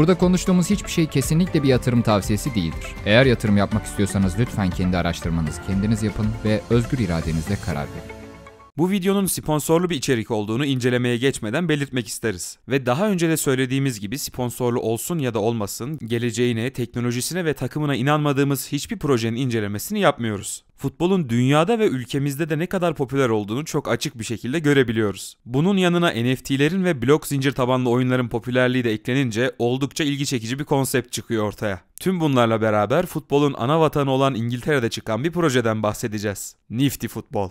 Burada konuştuğumuz hiçbir şey kesinlikle bir yatırım tavsiyesi değildir. Eğer yatırım yapmak istiyorsanız lütfen kendi araştırmanızı kendiniz yapın ve özgür iradenizle karar verin. Bu videonun sponsorlu bir içerik olduğunu incelemeye geçmeden belirtmek isteriz. Ve daha önce de söylediğimiz gibi sponsorlu olsun ya da olmasın, geleceğine, teknolojisine ve takımına inanmadığımız hiçbir projenin incelemesini yapmıyoruz. Futbolun dünyada ve ülkemizde de ne kadar popüler olduğunu çok açık bir şekilde görebiliyoruz. Bunun yanına NFT'lerin ve blok zincir tabanlı oyunların popülerliği de eklenince oldukça ilgi çekici bir konsept çıkıyor ortaya. Tüm bunlarla beraber futbolun ana vatanı olan İngiltere'de çıkan bir projeden bahsedeceğiz. Nifty Football.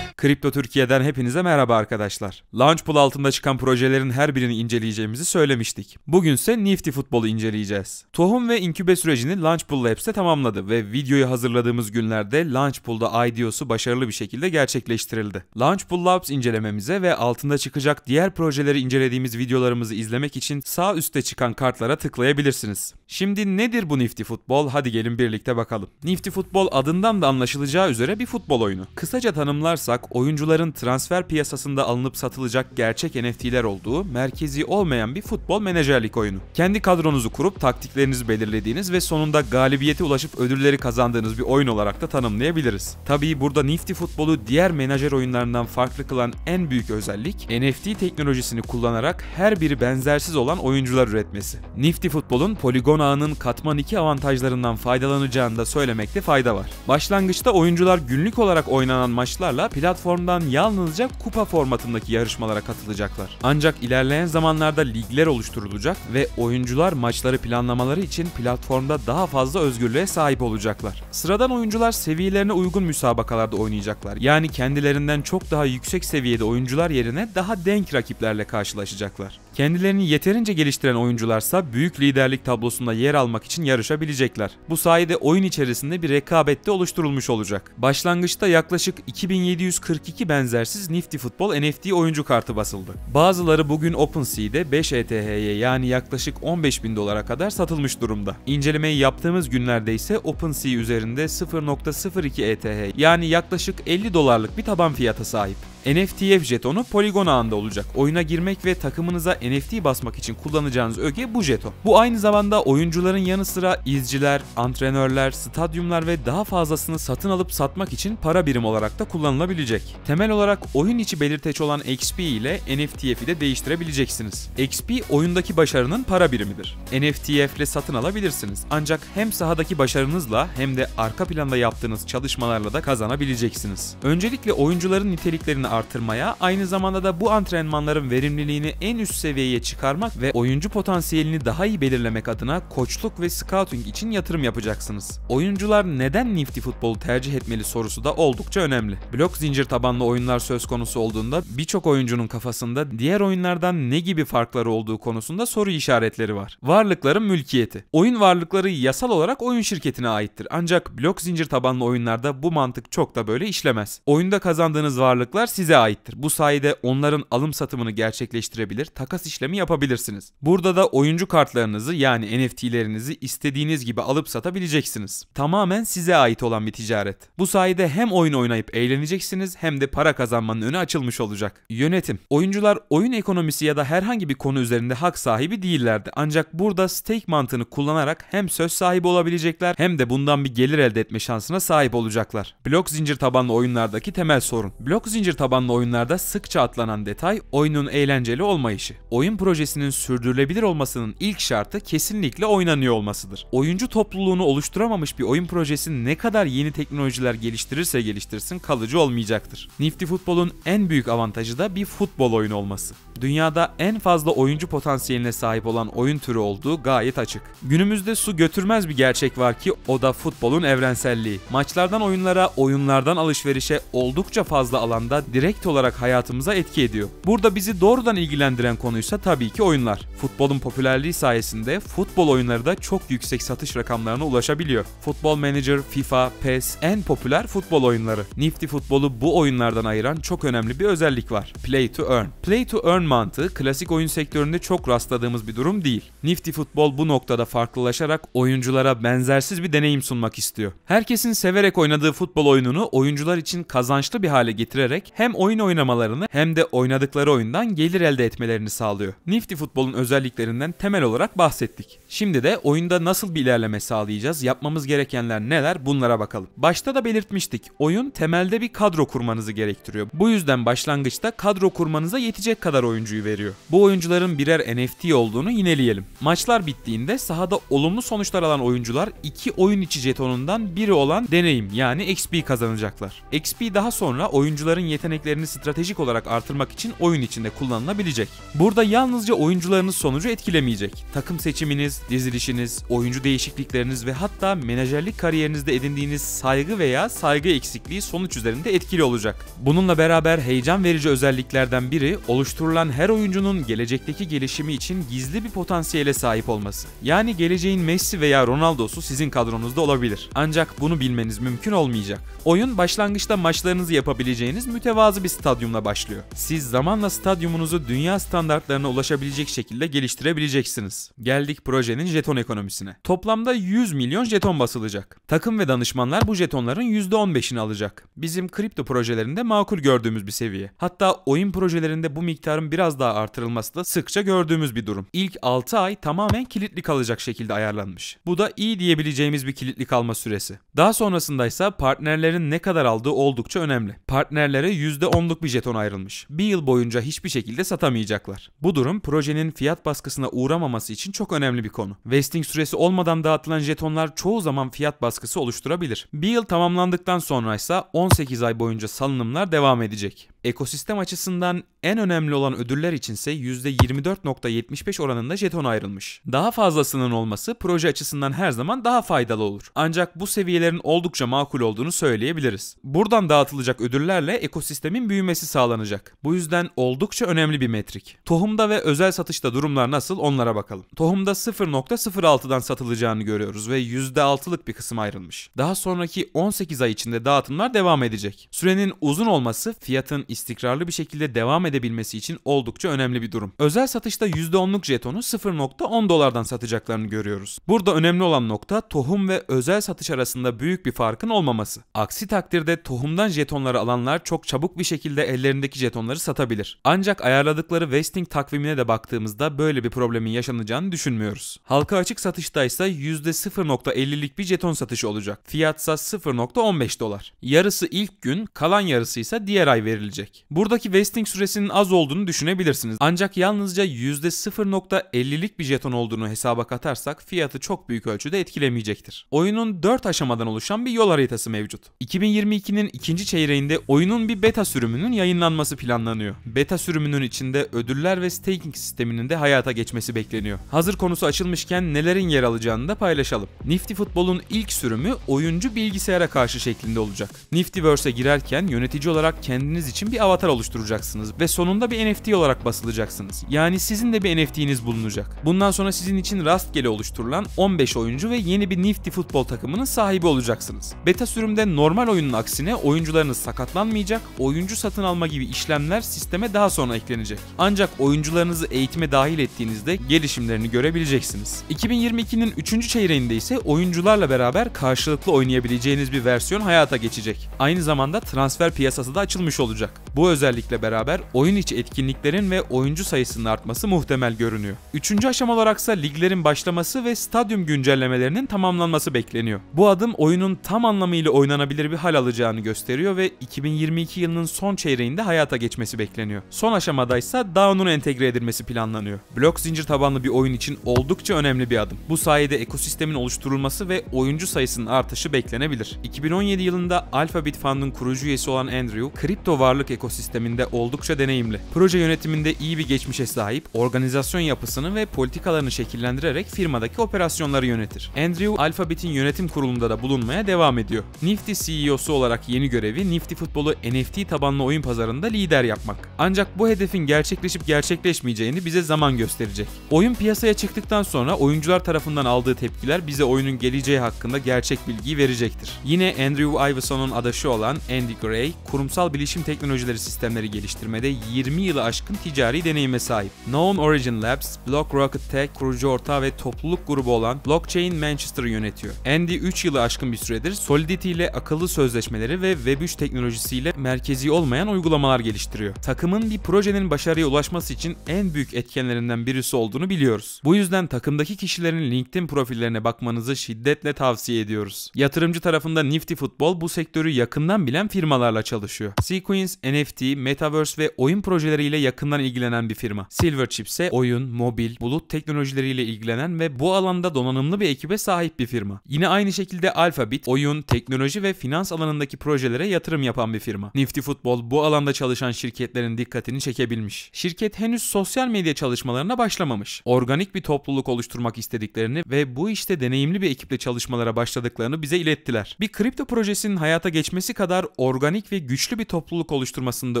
Kripto Türkiye'den hepinize merhaba arkadaşlar. Launchpool altında çıkan projelerin her birini inceleyeceğimizi söylemiştik. Bugünse Nifty Football'u inceleyeceğiz. Tohum ve inkübe sürecini Launchpool Labs'te tamamladı ve videoyu hazırladığımız günlerde Launchpool'da IDO'su başarılı bir şekilde gerçekleştirildi. Launchpool Labs incelememize ve altında çıkacak diğer projeleri incelediğimiz videolarımızı izlemek için sağ üstte çıkan kartlara tıklayabilirsiniz. Şimdi nedir bu Nifty Football? Hadi gelin birlikte bakalım. Nifty Football adından da anlaşılacağı üzere bir futbol oyunu. Kısaca tanımlarsak oyuncuların transfer piyasasında alınıp satılacak gerçek NFT'ler olduğu merkezi olmayan bir futbol menajerlik oyunu. Kendi kadronuzu kurup taktiklerinizi belirlediğiniz ve sonunda galibiyete ulaşıp ödülleri kazandığınız bir oyun olarak da tanımlayabiliriz. Tabii burada Nifty Football'u diğer menajer oyunlarından farklı kılan en büyük özellik NFT teknolojisini kullanarak her biri benzersiz olan oyuncular üretmesi. Nifty Football'un poligon ağının katman 2 avantajlarından faydalanacağını da söylemekte fayda var. Başlangıçta oyuncular günlük olarak oynanan maçlarla platformdan yalnızca kupa formatındaki yarışmalara katılacaklar. Ancak ilerleyen zamanlarda ligler oluşturulacak ve oyuncular maçları planlamaları için platformda daha fazla özgürlüğe sahip olacaklar. Sıradan oyuncular seviyelerine uygun müsabakalarda oynayacaklar. Yani kendilerinden çok daha yüksek seviyede oyuncular yerine daha denk rakiplerle karşılaşacaklar. Kendilerini yeterince geliştiren oyuncularsa büyük liderlik tablosunda yer almak için yarışabilecekler. Bu sayede oyun içerisinde bir rekabet de oluşturulmuş olacak. Başlangıçta yaklaşık 2742 benzersiz Nifty Football NFT oyuncu kartı basıldı. Bazıları bugün OpenSea'de 5 ETH'ye yani yaklaşık 15.000 dolara kadar satılmış durumda. İncelemeyi yaptığımız günlerde ise OpenSea üzerinde 0.02 ETH yani yaklaşık 50 dolarlık bir taban fiyata sahip. NFTF jetonu poligon ağında olacak. Oyuna girmek ve takımınıza NFT basmak için kullanacağınız öge bu jeton. Bu aynı zamanda oyuncuların yanı sıra izciler, antrenörler, stadyumlar ve daha fazlasını satın alıp satmak için para birim olarak da kullanılabilecek. Temel olarak oyun içi belirteç olan XP ile NFTF'i de değiştirebileceksiniz. XP oyundaki başarının para birimidir. NFTF ile satın alabilirsiniz. Ancak hem sahadaki başarınızla hem de arka planda yaptığınız çalışmalarla da kazanabileceksiniz. Öncelikle oyuncuların niteliklerini artırmaya, aynı zamanda da bu antrenmanların verimliliğini en üst seviyeye çıkarmak ve oyuncu potansiyelini daha iyi belirlemek adına koçluk ve scouting için yatırım yapacaksınız. Oyuncular neden Nifty Football'u tercih etmeli sorusu da oldukça önemli. Blok zincir tabanlı oyunlar söz konusu olduğunda birçok oyuncunun kafasında diğer oyunlardan ne gibi farkları olduğu konusunda soru işaretleri var. Varlıkların mülkiyeti. Oyun varlıkları yasal olarak oyun şirketine aittir. Ancak blok zincir tabanlı oyunlarda bu mantık çok da böyle işlemez. Oyunda kazandığınız varlıklar size aittir. Bu sayede onların alım satımını gerçekleştirebilir, takas işlemi yapabilirsiniz. Burada da oyuncu kartlarınızı yani NFT'lerinizi istediğiniz gibi alıp satabileceksiniz. Tamamen size ait olan bir ticaret. Bu sayede hem oyun oynayıp eğleneceksiniz hem de para kazanmanın önü açılmış olacak. Yönetim. Oyuncular oyun ekonomisi ya da herhangi bir konu üzerinde hak sahibi değillerdi. Ancak burada stake mantığını kullanarak hem söz sahibi olabilecekler hem de bundan bir gelir elde etme şansına sahip olacaklar. Blok zincir tabanlı oyunlardaki temel sorun. Blok zincir tabanlı oyunlarda sıkça atlanan detay oyunun eğlenceli olmayışı. Oyun projesinin sürdürülebilir olmasının ilk şartı kesinlikle oynanıyor olmasıdır. Oyuncu topluluğunu oluşturamamış bir oyun projesi ne kadar yeni teknolojiler geliştirirse geliştirsin kalıcı olmayacaktır. Nifty Football'un en büyük avantajı da bir futbol oyunu olması. Dünyada en fazla oyuncu potansiyeline sahip olan oyun türü olduğu gayet açık. Günümüzde su götürmez bir gerçek var ki o da futbolun evrenselliği. Maçlardan oyunlara, oyunlardan alışverişe oldukça fazla alanda direkt olarak hayatımıza etki ediyor. Burada bizi doğrudan ilgilendiren konuysa tabii ki oyunlar. Futbolun popülerliği sayesinde futbol oyunları da çok yüksek satış rakamlarına ulaşabiliyor. Football Manager, FIFA, PES en popüler futbol oyunları. Nifty Futbol'u bu oyunlardan ayıran çok önemli bir özellik var. Play to Earn. Play to Earn mantığı klasik oyun sektöründe çok rastladığımız bir durum değil. Nifty Futbol bu noktada farklılaşarak oyunculara benzersiz bir deneyim sunmak istiyor. Herkesin severek oynadığı futbol oyununu oyuncular için kazançlı bir hale getirerek hem oyun oynamalarını hem de oynadıkları oyundan gelir elde etmelerini sağlıyor. Nifty Futbol'un özelliklerinden temel olarak bahsettik. Şimdi de oyunda nasıl bir ilerleme sağlayacağız, yapmamız gerekenler neler bunlara bakalım. Başta da belirtmiştik, oyun temelde bir kadro kurmanızı gerektiriyor. Bu yüzden başlangıçta kadro kurmanıza yetecek kadar oyuncuyu veriyor. Bu oyuncuların birer NFT olduğunu yineleyelim. Maçlar bittiğinde sahada olumlu sonuçlar alan oyuncular 2 oyun içi jetonundan biri olan deneyim yani XP kazanacaklar. XP daha sonra oyuncuların yeteneklerini stratejik olarak artırmak için oyun içinde kullanılabilecek. Burada yalnızca oyuncularınız sonucu etkilemeyecek. Takım seçiminiz, dizilişiniz, oyuncu değişiklikleriniz ve hatta menajerlik kariyerinizde edindiğiniz saygı veya saygı eksikliği sonuç üzerinde etkili olacak. Bununla beraber heyecan verici özelliklerden biri oluşturulan her oyuncunun gelecekteki gelişimi için gizli bir potansiyele sahip olması. Yani geleceğin Messi veya Ronaldo'su sizin kadronuzda olabilir. Ancak bunu bilmeniz mümkün olmayacak. Oyun başlangıçta maçlarınızı yapabileceğiniz mütevazı bir stadyumla başlıyor. Siz zamanla stadyumunuzu dünya standartlarına ulaşabilecek şekilde geliştirebileceksiniz. Geldik projenin jeton ekonomisine. Toplamda 100 milyon jeton basılacak. Takım ve danışmanlar bu jetonların %15'ini alacak. Bizim kripto projelerinde makul gördüğümüz bir seviye. Hatta oyun projelerinde bu miktarın biraz daha artırılması da sıkça gördüğümüz bir durum. İlk 6 ay tamamen kilitli kalacak şekilde ayarlanmış. Bu da iyi diyebileceğimiz bir kilitli kalma süresi. Daha sonrasında ise partnerlerin ne kadar aldığı oldukça önemli. Partnerlere %10'luk bir jeton ayrılmış. Bir yıl boyunca hiçbir şekilde satamayacaklar. Bu durum projenin fiyat baskısına uğramaması için çok önemli bir konu. Vesting süresi olmadan dağıtılan jetonlar çoğu zaman fiyat baskısı oluşturabilir. Bir yıl tamamlandıktan sonra ise 18 ay boyunca salınımlar devam edecek. Ekosistem açısından en önemli olan ödüller içinse %24.75 oranında jeton ayrılmış. Daha fazlasının olması proje açısından her zaman daha faydalı olur. Ancak bu seviyelerin oldukça makul olduğunu söyleyebiliriz. Buradan dağıtılacak ödüllerle ekosistemin büyümesi sağlanacak. Bu yüzden oldukça önemli bir metrik. Tohumda ve özel satışta durumlar nasıl onlara bakalım. Tohumda 0.06'dan satılacağını görüyoruz ve %6'lık bir kısım ayrılmış. Daha sonraki 18 ay içinde dağıtımlar devam edecek. Sürenin uzun olması fiyatın istikrarlı bir şekilde devam edebilmesi için oldukça önemli bir durum. Özel satışta %10'luk jetonu 0.10 dolardan satacaklarını görüyoruz. Burada önemli olan nokta tohum ve özel satış arasında büyük bir farkın olmaması. Aksi takdirde tohumdan jetonları alanlar çok çabuk bir şekilde ellerindeki jetonları satabilir. Ancak ayarladıkları vesting takvimine de baktığımızda böyle bir problemin yaşanacağını düşünmüyoruz. Halka açık satışta ise %0.50'lik bir jeton satışı olacak. Fiyatsa 0.15 dolar. Yarısı ilk gün, kalan yarısı ise diğer ay verilecek. Buradaki vesting süresinin az olduğunu düşünebilirsiniz. Ancak yalnızca %0.50'lik bir jeton olduğunu hesaba katarsak fiyatı çok büyük ölçüde etkilemeyecektir. Oyunun 4 aşamadan oluşan bir yol haritası mevcut. 2022'nin ikinci çeyreğinde oyunun bir beta sürümünün yayınlanması planlanıyor. Beta sürümünün içinde ödüller ve staking sisteminin de hayata geçmesi bekleniyor. Hazır konusu açılmışken nelerin yer alacağını da paylaşalım. Nifty Futbol'un ilk sürümü oyuncu bilgisayara karşı şeklinde olacak. Niftyverse'e girerken yönetici olarak kendiniz için bir avatar oluşturacaksınız ve sonunda bir NFT olarak basılacaksınız. Yani sizin de bir NFT'niz bulunacak. Bundan sonra sizin için rastgele oluşturulan 15 oyuncu ve yeni bir Nifty Futbol takımının sahibi olacaksınız. Beta sürümde normal oyunun aksine oyuncularınız sakatlanmayacak, oyuncu satın alma gibi işlemler sisteme daha sonra eklenecek. Ancak oyuncularınızı eğitime dahil ettiğinizde gelişimlerini görebileceksiniz. 2022'nin 3. çeyreğinde ise oyuncularla beraber karşılıklı oynayabileceğiniz bir versiyon hayata geçecek. Aynı zamanda transfer piyasası da açılmış olacak. Bu özellikle beraber oyun içi etkinliklerin ve oyuncu sayısının artması muhtemel görünüyor. 3. aşama olaraksa liglerin başlaması ve stadyum güncellemelerinin tamamlanması bekleniyor. Bu adım oyunun tam anlamıyla oynanabilir bir hal alacağını gösteriyor ve 2022 yılının son çeyreğinde hayata geçmesi bekleniyor. Son aşamadaysa DAO'nun entegre edilmesi planlanıyor. Blok zincir tabanlı bir oyun için oldukça önemli bir adım. Bu sayede ekosistemin oluşturulması ve oyuncu sayısının artışı beklenebilir. 2017 yılında Alphabet Fund'un kurucu üyesi olan Andrew, kripto varlık sağlık ekosisteminde oldukça deneyimli. Proje yönetiminde iyi bir geçmişe sahip, organizasyon yapısını ve politikalarını şekillendirerek firmadaki operasyonları yönetir. Andrew, Alphabet'in yönetim kurulunda da bulunmaya devam ediyor. Nifty CEO'su olarak yeni görevi Nifty Futbol'u NFT tabanlı oyun pazarında lider yapmak. Ancak bu hedefin gerçekleşip gerçekleşmeyeceğini bize zaman gösterecek. Oyun piyasaya çıktıktan sonra oyuncular tarafından aldığı tepkiler bize oyunun geleceği hakkında gerçek bilgiyi verecektir. Yine Andrew Iverson'un adaşı olan Andy Gray, kurumsal bilişim teknolojileri sistemleri geliştirmede 20 yılı aşkın ticari deneyime sahip. Known Origin Labs, BlockRocket Tech kurucu ortağı ve topluluk grubu olan Blockchain Manchester'ı yönetiyor. Andy 3 yılı aşkın bir süredir Solidity ile akıllı sözleşmeleri ve Web3 teknolojisiyle merkezi olmayan uygulamalar geliştiriyor. Takımın bir projenin başarıya ulaşması için en büyük etkenlerinden birisi olduğunu biliyoruz. Bu yüzden takımdaki kişilerin LinkedIn profillerine bakmanızı şiddetle tavsiye ediyoruz. Yatırımcı tarafında Nifty Football bu sektörü yakından bilen firmalarla çalışıyor. Sequence, NFT, Metaverse ve oyun projeleriyle yakından ilgilenen bir firma. Silverchip ise oyun, mobil, bulut teknolojileriyle ilgilenen ve bu alanda donanımlı bir ekibe sahip bir firma. Yine aynı şekilde Alphabet, oyun, teknoloji ve finans alanındaki projelere yatırım yapan bir firma. Nifty Football bu alanda çalışan şirketlerin dikkatini çekebilmiş. Şirket henüz sosyal medya çalışmalarına başlamamış. Organik bir topluluk oluşturmak istediklerini ve bu işte deneyimli bir ekiple çalışmalara başladıklarını bize ilettiler. Bir kripto projesinin hayata geçmesi kadar organik ve güçlü bir topluluk oluşturmasının da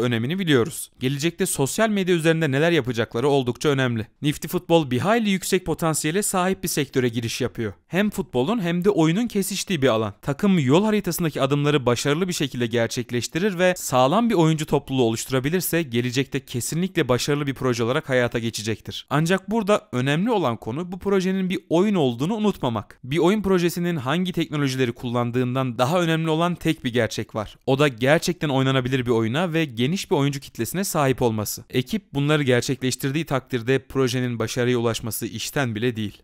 önemini biliyoruz. Gelecekte sosyal medya üzerinde neler yapacakları oldukça önemli. Nifty Football bir hayli yüksek potansiyele sahip bir sektöre giriş yapıyor. Hem futbolun hem de oyunun kesiştiği bir alan. Takım yol haritasındaki adımları başarılı bir şekilde gerçekleştirir ve sağlam bir oyuncu topluluğu oluşturabilirse gelecekte kesinlikle başarılı bir proje olarak hayata geçecektir. Ancak burada önemli olan konu bu projenin bir oyun olduğunu unutmamak. Bir oyun projesinin hangi teknolojileri kullandığından daha önemli olan tek bir gerçek var. O da gerçekten oynanabilir bir oyuna ve geniş bir oyuncu kitlesine sahip olması. Ekip bunları gerçekleştirdiği takdirde projenin başarıya ulaşması işten bile değil.